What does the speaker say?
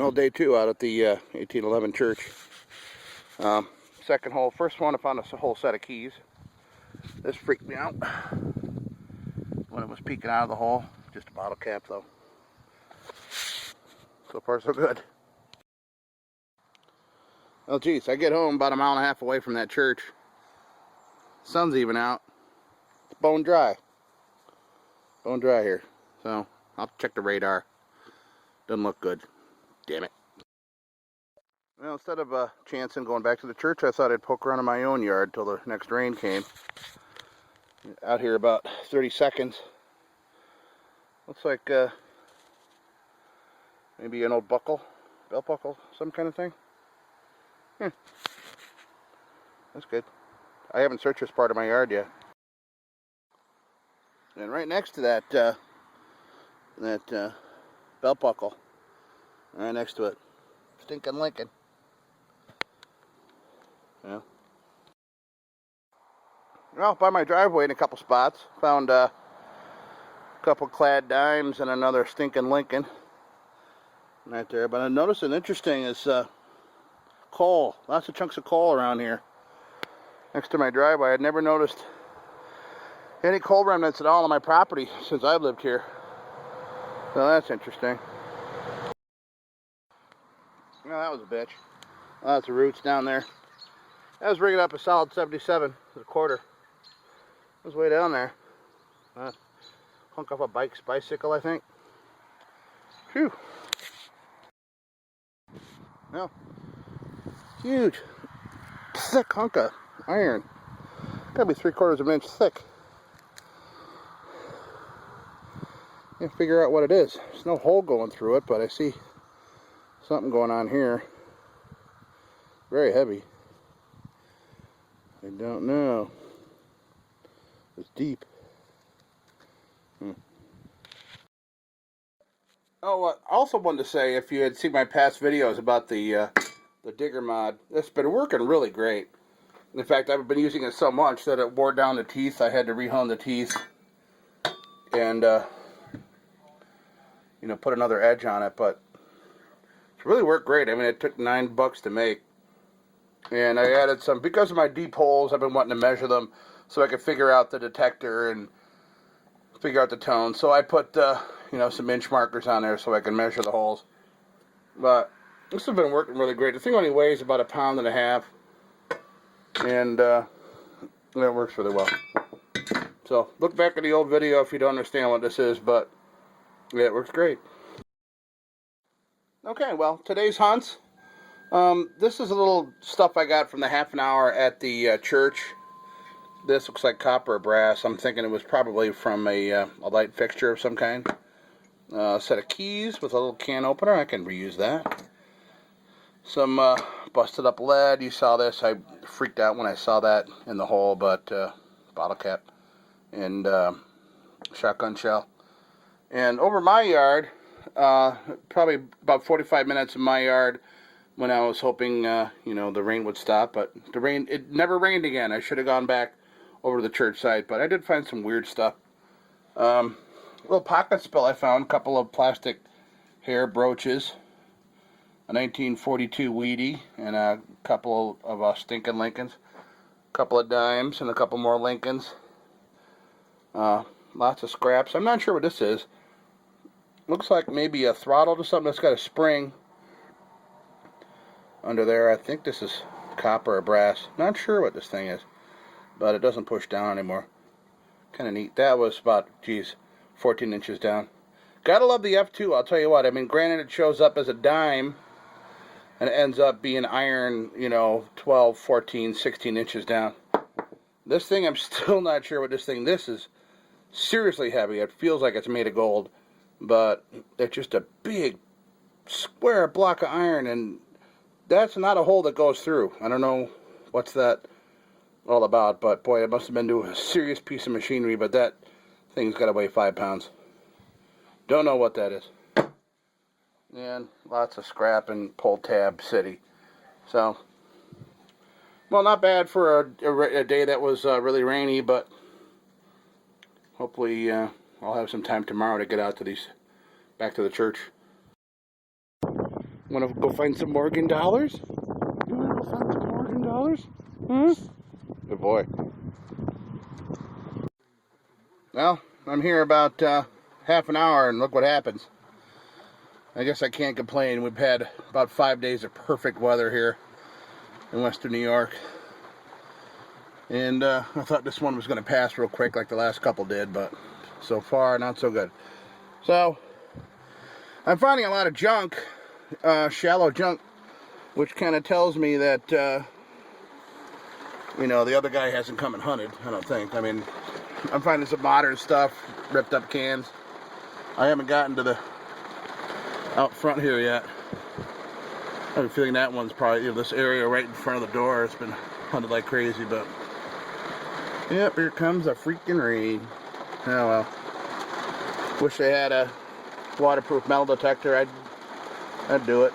Well, day 2 out at the 1811 church. Second hole. First one, I found a whole set of keys. This freaked me out when it was peeking out of the hole. Just a bottle cap, though. So far, so good. Well, geez, I get home about a mile and a half away from that church. Sun's even out. It's bone dry. Bone dry here. So I'll check the radar. Doesn't look good. Damn it. Well, instead of chancing going back to the church, I thought I'd poke around in my own yard till the next rain came. Out here about 30 seconds. Looks like maybe an old buckle, belt buckle, some kind of thing. That's good. I haven't searched this part of my yard yet. And right next to that belt buckle, right next to it, stinking Lincoln. Yeah. Well, by my driveway in a couple spots, found a couple clad dimes and another stinking Lincoln right there. But I noticed an interesting is coal. Lots of chunks of coal around here next to my driveway. I'd never noticed any coal remnants at all on my property since I've lived here. So that's interesting. Well, that was a bitch. Lots of roots down there. I was rigging up a solid 77 with a quarter. It was way down there. Hunk off a bicycle, I think. Phew. Well, huge, thick hunk of iron. Gotta be 3/4 of an inch thick. Can't figure out what it is. There's no hole going through it, but I see something going on here. Very heavy. I don't know. It's deep. Oh, I also wanted to say, if you had seen my past videos about the digger mod, it's been working really great. In fact, I've been using it so much that it wore down the teeth. I had to rehone the teeth and you know, put another edge on it, but it really worked great. I mean, it took $9 to make. And I added some, because of my deep holes, I've been wanting to measure them so I could figure out the detector and figure out the tone. So I put, you know, some inch markers on there so I can measure the holes. But this has been working really great. The thing only weighs about 1.5 pounds. And it works really well. So look back at the old video if you don't understand what this is, but yeah, it works great. Okay, well, today's hunts. This is a little stuff I got from the half an hour at the church. This looks like copper or brass. I'm thinking it was probably from a light fixture of some kind. A set of keys with a little can opener. I can reuse that. Some busted up lead. You saw this. I freaked out when I saw that in the hole, but bottle cap and shotgun shell. And over my yard, probably about 45 minutes in my yard, when I was hoping, you know, the rain would stop, but it never rained again. I should have gone back over to the church site, but I did find some weird stuff. Little pocket spill I found, a couple of plastic hair brooches, a 1942 Wheatie, and a couple of stinking Lincolns, a couple of dimes, and a couple more Lincolns. Lots of scraps. I'm not sure what this is. Looks like maybe a throttle to something that's got a spring under there. I think this is copper or brass. Not sure what this thing is, but it doesn't push down anymore. Kind of neat. That was about, geez, 14 inches down. Gotta love the F2, I'll tell you what. I mean, granted it shows up as a dime and it ends up being iron, you know, 12, 14, 16 inches down. This thing, I'm still not sure what this is seriously heavy. It feels like it's made of gold, but it's just a big square block of iron, and that's not a hole that goes through. I don't know what's that all about, but boy, it must have been to a serious piece of machinery, but that thing's got to weigh 5 pounds. Don't know what that is. And lots of scrap and pull tab city. So, well, not bad for a day that was really rainy, but hopefully I'll have some time tomorrow to get out to back to the church. Want to go find some Morgan dollars? You want to go find some Morgan dollars? Huh? Good boy. Well, I'm here about half an hour, and look what happens. I guess I can't complain. We've had about 5 days of perfect weather here in western New York. And I thought this one was going to pass real quick like the last couple did, but so far, not so good. So, I'm finding a lot of junk, shallow junk, which kind of tells me that, you know, the other guy hasn't come and hunted, I don't think. I mean, I'm finding some modern stuff, ripped up cans. I haven't gotten to the out front here yet. I have a feeling that one's probably, you know, this area right in front of the door has been hunted like crazy, but yep, here comes a freaking rain. Oh well. Wish they had a waterproof metal detector. I'd do it.